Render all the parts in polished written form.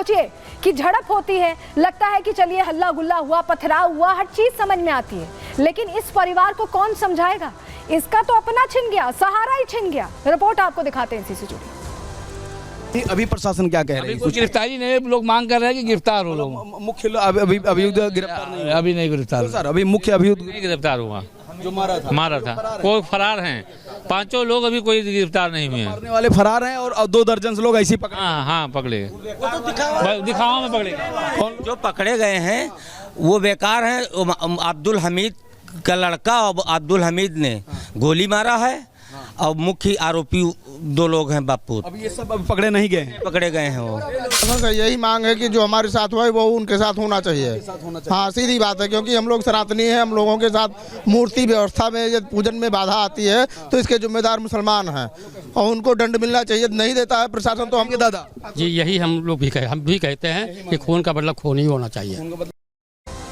सोचिए कि झड़प होती है, लगता है कि चलिए हल्ला गुल्ला हुआ, पथराव हुआ, हर चीज समझ में आती है, लेकिन इस परिवार को कौन समझाएगा? इसका तो अपना छिन गया, सहारा ही छिन गया। रिपोर्ट आपको दिखाते हैं इसी से जुड़ी। अभी प्रशासन क्या कह रहे हैं? कुछ गिरफ्तारी नहीं, लोग मांग कर रहे हैं कि गिरफ्तार हो लोग। मुख्य अभियुक्त गिरफ्तार नहीं, अभी नहीं गिरफ्तार सर। अभी मुख्य अभियुक्त नहीं गिरफ्तार हुआ जो मारा था कोई फरार हैं, 5 लोग अभी कोई गिरफ्तार नहीं हुए हैं। मारने वाले फरार हैं और 2 दर्जन लोग ऐसे पकड़े। हाँ पकड़े, दिखावा में पकड़े। जो पकड़े गए हैं वो बेकार हैं। अब्दुल हमीद का लड़का और अब्दुल हमीद ने गोली मारा है और मुख्य आरोपी 2 लोग हैं बापू। अब ये सब अब पकड़े नहीं गए हैं? पकड़े गए हैं वो। यही मांग है कि जो हमारे साथ हुआ है वो उनके साथ होना चाहिए। हाँ, सीधी बात है, क्योंकि हम लोग सनातनी हैं। हम लोगों के साथ मूर्ति व्यवस्था में या पूजन में बाधा आती है तो इसके जिम्मेदार मुसलमान हैं और उनको दंड मिलना चाहिए। नहीं देता है प्रशासन तो हमके दादा जी, यही हम भी कहते हैं कि खून का बदला खून ही होना चाहिए।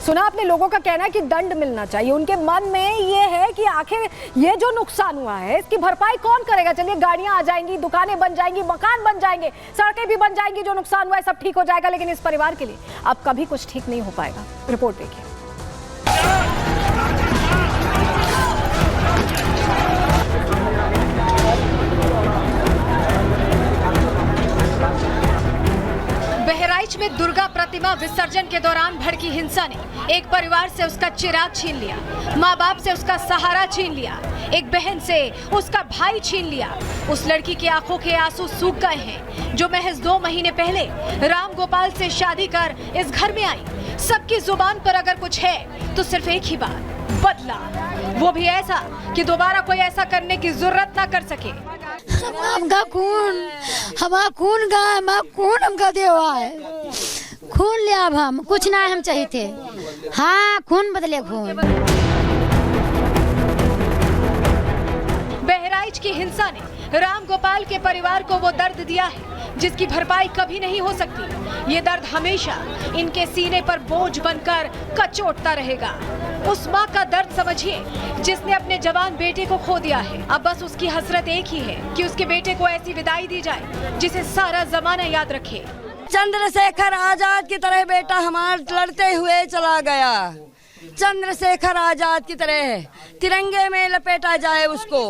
सुना आपने लोगों का कहना है कि दंड मिलना चाहिए। उनके मन में ये है कि आखिर ये जो नुकसान हुआ है इसकी भरपाई कौन करेगा? चलिए गाड़ियां आ जाएंगी, दुकानें बन जाएंगी, मकान बन जाएंगे, सड़कें भी बन जाएंगी, जो नुकसान हुआ है सब ठीक हो जाएगा, लेकिन इस परिवार के लिए अब कभी कुछ ठीक नहीं हो पाएगा। रिपोर्ट देखिए। बहराइच में दुर्गा प्रतिमा विसर्जन के दौरान भड़की हिंसा ने एक परिवार से उसका चिराग छीन लिया, माँ बाप से उसका सहारा छीन लिया, एक बहन से उसका भाई छीन लिया। उस लड़की की आंखों के आंसू सूख गए हैं जो महज 2 महीने पहले राम गोपाल से शादी कर इस घर में आई। सबकी जुबान पर अगर कुछ है तो सिर्फ एक ही बात, बदला, वो भी ऐसा कि दोबारा कोई ऐसा करने की जरूरत ना कर सके। हमका खून हमका देवा है, खून ले अब हम कुछ ना हम चाहिए थे। हाँ, खून बदले खून। बहराइच की हिंसा ने राम गोपाल के परिवार को वो दर्द दिया है जिसकी भरपाई कभी नहीं हो सकती। ये दर्द हमेशा इनके सीने पर बोझ बनकर कचोटता रहेगा। उस माँ का दर्द समझिए जिसने अपने जवान बेटे को खो दिया है। अब बस उसकी हसरत एक ही है कि उसके बेटे को ऐसी विदाई दी जाए जिसे सारा जमाना याद रखे। चंद्रशेखर आजाद की तरह बेटा हमारा लड़ते हुए चला गया। चंद्रशेखर आजाद की तरह तिरंगे में लपेटा जाए उसको।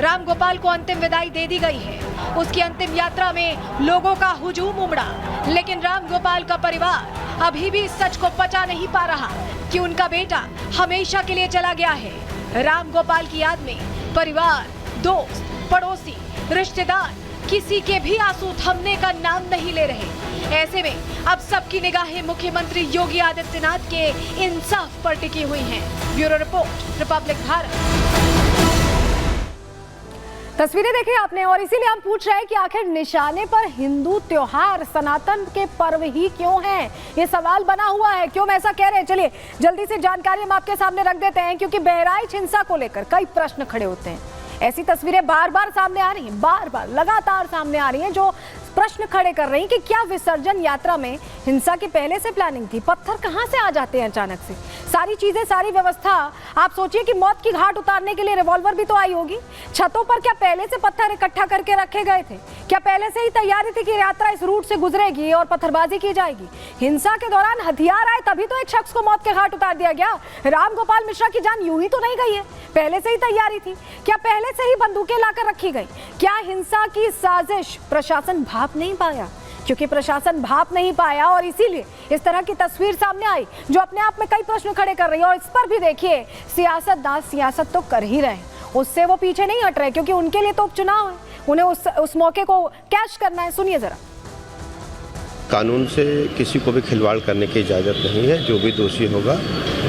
राम गोपाल को अंतिम विदाई दे दी गई है। उसकी अंतिम यात्रा में लोगों का हुजूम उमड़ा, लेकिन राम गोपाल का परिवार अभी भी इस सच को पचा नहीं पा रहा कि उनका बेटा हमेशा के लिए चला गया है। राम गोपाल की याद में परिवार, दोस्त, पड़ोसी, रिश्तेदार किसी के भी आंसू थमने का नाम नहीं ले रहे। ऐसे में अब सबकी निगाहें मुख्यमंत्री योगी आदित्यनाथ के इंसाफ पर टिकी हुई हैं। Bureau report, Republic Bharat. तस्वीरें देखी आपने और इसीलिए हम पूछ रहे हैं कि आखिर निशाने पर हिंदू त्योहार, सनातन के पर्व ही क्यों हैं? ये सवाल बना हुआ है, क्यों हम ऐसा कह रहे हैं? चलिए जल्दी से जानकारी हम आपके सामने रख देते हैं, क्योंकि बहराइच हिंसा को लेकर कई प्रश्न खड़े होते हैं। ऐसी तस्वीरें बार बार सामने आ रही हैं, बार लगातार सामने आ रही हैं, जो प्रश्न खड़े कर रही हैं कि क्या विसर्जन यात्रा में हिंसा की पहले से प्लानिंग थी? पत्थर कहां से आ जाते हैं अचानक से? सारी चीजें, सारी व्यवस्था, आप सोचिए कि मौत की घाट उतारने के लिए रिवॉल्वर भी तो आई होगी। छतों पर क्या पहले से पत्थर इकट्ठा करके रखे गए थे? क्या पहले से ही तैयारी थी कि यात्रा इस रूट से गुजरेगी और पत्थरबाजी की जाएगी? हिंसा के दौरान हथियार आए तभी तो एक शख्स को मौत के घाट उतार दिया गया। राम गोपाल मिश्रा की जान यूं ही तो नहीं गई है, पहले से ही तैयारी थी। क्या पहले से ही बंदूकें लाकर रखी गई? क्या हिंसा की साजिश प्रशासन भाप नहीं पाया? क्योंकि प्रशासन भाप नहीं पाया और इसीलिए इस तरह की तस्वीर सामने आई, जो अपने आप में कई प्रश्न खड़े कर रही है। और इस पर भी देखिए, सियासतदान सियासत तो कर ही रहे हैं, उससे वो पीछे नहीं हट रहे, क्योंकि उनके लिए तो उपचुनाव है, उन्हें उस मौके को कैश करना है। सुनिए जरा। कानून से किसी को भी खिलवाड़ करने की इजाज़त नहीं है। जो भी दोषी होगा,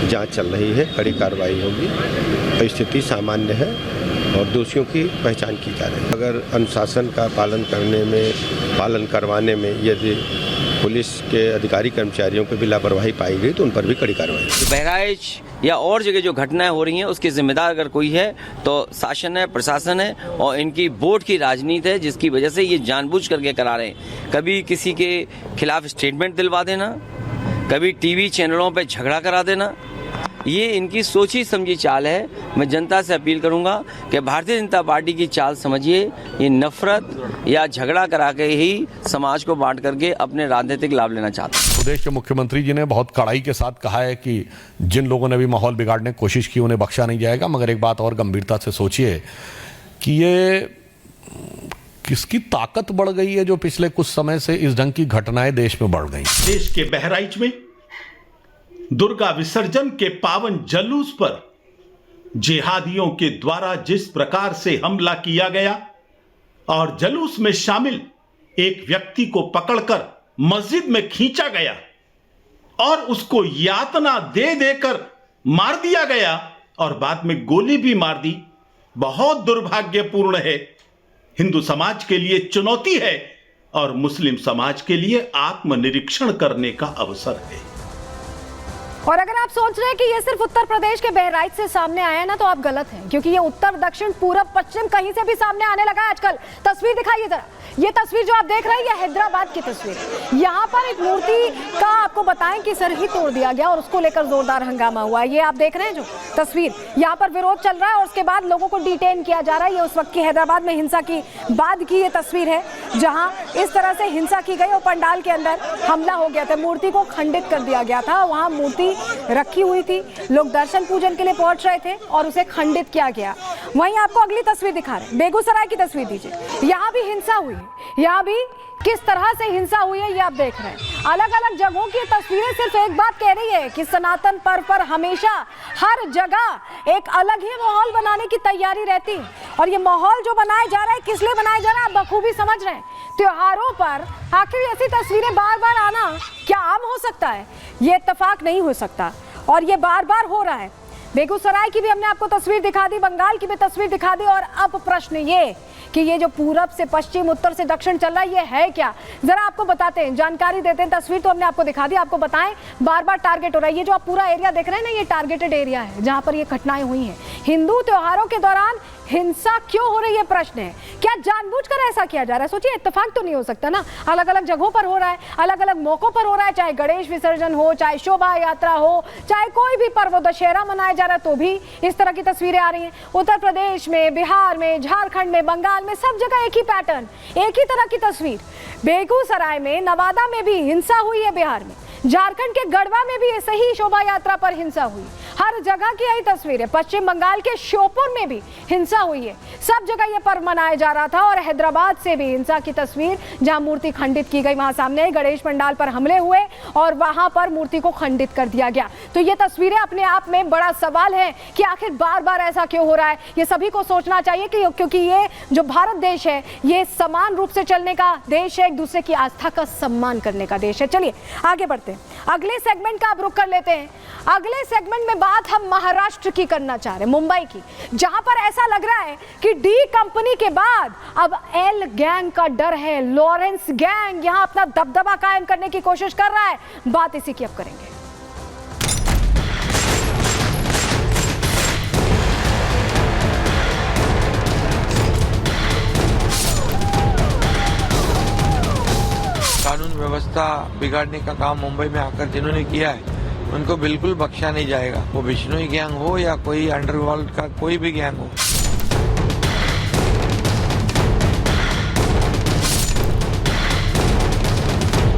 जांच चल रही है, कड़ी कार्रवाई होगी। स्थिति सामान्य है और दोषियों की पहचान की जा रही है। अगर अनुशासन का पालन करवाने में यदि पुलिस के अधिकारी कर्मचारियों को भी लापरवाही पाई गई तो उन पर भी कड़ी कार्रवाई। बहराइच या और जगह जो घटनाएं हो रही हैं उसके जिम्मेदार अगर कोई है तो शासन है, प्रशासन है और इनकी वोट की राजनीति है, जिसकी वजह से ये जानबूझ करके करा रहे हैं। कभी किसी के खिलाफ स्टेटमेंट दिलवा देना, कभी टीवी चैनलों पे झगड़ा करा देना, ये इनकी सोची समझी चाल है। मैं जनता से अपील करूंगा कि भारतीय जनता पार्टी की चाल समझिए, ये नफरत या झगड़ा करा के ही समाज को बांट करके अपने राजनीतिक लाभ लेना चाहते हैं। प्रदेश के मुख्यमंत्री जी ने बहुत कड़ाई के साथ कहा है कि जिन लोगों ने भी माहौल बिगाड़ने की कोशिश की उन्हें बख्शा नहीं जाएगा, मगर एक बात और गंभीरता से सोचिए कि ये किसकी ताकत बढ़ गई है जो पिछले कुछ समय से इस ढंग की घटनाएं देश में बढ़ गई। देश के बहराइच में दुर्गा विसर्जन के पावन जुलूस पर जिहादियों के द्वारा जिस प्रकार से हमला किया गया और जुलूस में शामिल एक व्यक्ति को पकड़कर मस्जिद में खींचा गया और उसको यातना दे देकर मार दिया गया और बाद में गोली भी मार दी, बहुत दुर्भाग्यपूर्ण है। हिंदू समाज के लिए चुनौती है और मुस्लिम समाज के लिए आत्मनिरीक्षण करने का अवसर है। और अगर आप सोच रहे हैं कि ये सिर्फ उत्तर प्रदेश के बहराइच से सामने आया है ना, तो आप गलत हैं, क्योंकि ये उत्तर, दक्षिण, पूरब, पश्चिम कहीं से भी सामने आने लगा है आजकल। तस्वीर दिखाइए जरा, ये तस्वीर जो आप देख रहे हैं ये हैदराबाद की तस्वीर है। यहाँ पर एक मूर्ति का आपको बताएं कि सर ही तोड़ दिया गया और उसको लेकर जोरदार हंगामा हुआ है। ये आप देख रहे हैं जो तस्वीर, यहाँ पर विरोध चल रहा है और उसके बाद लोगों को डिटेन किया जा रहा है। ये उस वक्त की हैदराबाद में हिंसा की बाद की ये तस्वीर है जहाँ इस तरह से हिंसा की गई और पंडाल के अंदर हमला हो गया था, मूर्ति को खंडित कर दिया गया था। वहाँ मूर्ति रखी हुई थी, लोग दर्शन पूजन के लिए पहुंच रहे थे और उसे खंडित किया गया। वहीं आपको अगली तस्वीर दिखा रहे हैं, बेगूसराय की तस्वीर दीजिए। यहाँ भी हिंसा हुई है, यहाँ भी किस तरह से हिंसा हुई है ये आप देख रहे हैं। अलग अलग जगहों की तस्वीरें सिर्फ एक बात कह रही है कि सनातन पर्व पर हमेशा हर जगह एक अलग ही माहौल बनाने की तैयारी रहती है और ये माहौल जो बनाया जा रहा है किस लिए बनाया जा रहा है आप बखूबी समझ रहे हैं। त्योहारों पर आखिर ऐसी तस्वीरें बार बार आना क्या आम हो सकता है? ये इत्तेफाक नहीं हो सकता और ये बार बार हो रहा है। बेगूसराय की भी हमने आपको तस्वीर दिखा दी, बंगाल की भी तस्वीर दिखा दी और अब प्रश्न ये कि ये जो पूरब से पश्चिम, उत्तर से दक्षिण चल रहा है ये है क्या? जरा आपको बताते हैं, जानकारी देते हैं। तस्वीर तो हमने आपको दिखा दी, आपको बताएं बार बार टारगेट हो रहा है। ये जो आप पूरा एरिया देख रहे हैं ना, ये टारगेटेड एरिया है जहां पर ये घटनाएं हुई हैं। हिंदू त्योहारों के दौरान हिंसा क्यों हो रही है प्रश्न है। क्या जानबूझकर ऐसा किया जा रहा है? सोचिए, इत्तेफाक तो नहीं हो सकता ना। अलग अलग जगहों पर हो रहा है, अलग अलग मौकों पर हो रहा है, चाहे गणेश विसर्जन हो, चाहे शोभा यात्रा हो, चाहे कोई भी पर्व, दशहरा मनाया जा रहा है तो भी इस तरह की तस्वीरें आ रही हैं। उत्तर प्रदेश में, बिहार में, झारखंड में, बंगाल में, सब जगह एक ही पैटर्न, एक ही तरह की तस्वीर। बेगूसराय में, नवादा में भी हिंसा हुई है, बिहार में, झारखंड के गढ़वा में भी ऐसे ही शोभा यात्रा पर हिंसा हुई। हर जगह की यही तस्वीर है। पश्चिम बंगाल के श्योपुर में भी हिंसा हुई है। सब जगह ये पर्व मनाया जा रहा था और हैदराबाद से भी हिंसा की तस्वीर, जहां मूर्ति खंडित की गई, वहां सामने गणेश पंडाल पर हमले हुए और वहां पर मूर्ति को खंडित कर दिया गया। तो ये तस्वीरें अपने आप में बड़ा सवाल है कि आखिर बार बार ऐसा क्यों हो रहा है। ये सभी को सोचना चाहिए कि क्योंकि ये जो भारत देश है ये समान रूप से चलने का देश है, एक दूसरे की आस्था का सम्मान करने का देश है। चलिए आगे बढ़ते हैं, अगले सेगमेंट का आप रुख कर लेते हैं। अगले सेगमेंट में बात हम महाराष्ट्र की करना चाह रहे हैं, मुंबई की, जहां पर ऐसा लग रहा है कि डी कंपनी के बाद अब एल गैंग का डर है। लॉरेंस गैंग यहां अपना दबदबा कायम करने की कोशिश कर रहा है। बात इसी की अब करेंगे। कानून व्यवस्था बिगाड़ने का काम मुंबई में आकर जिन्होंने किया है उनको बिल्कुल बख्शा नहीं जाएगा। वो बिश्नोई गैंग हो या कोई अंडरवर्ल्ड का कोई भी गैंग हो।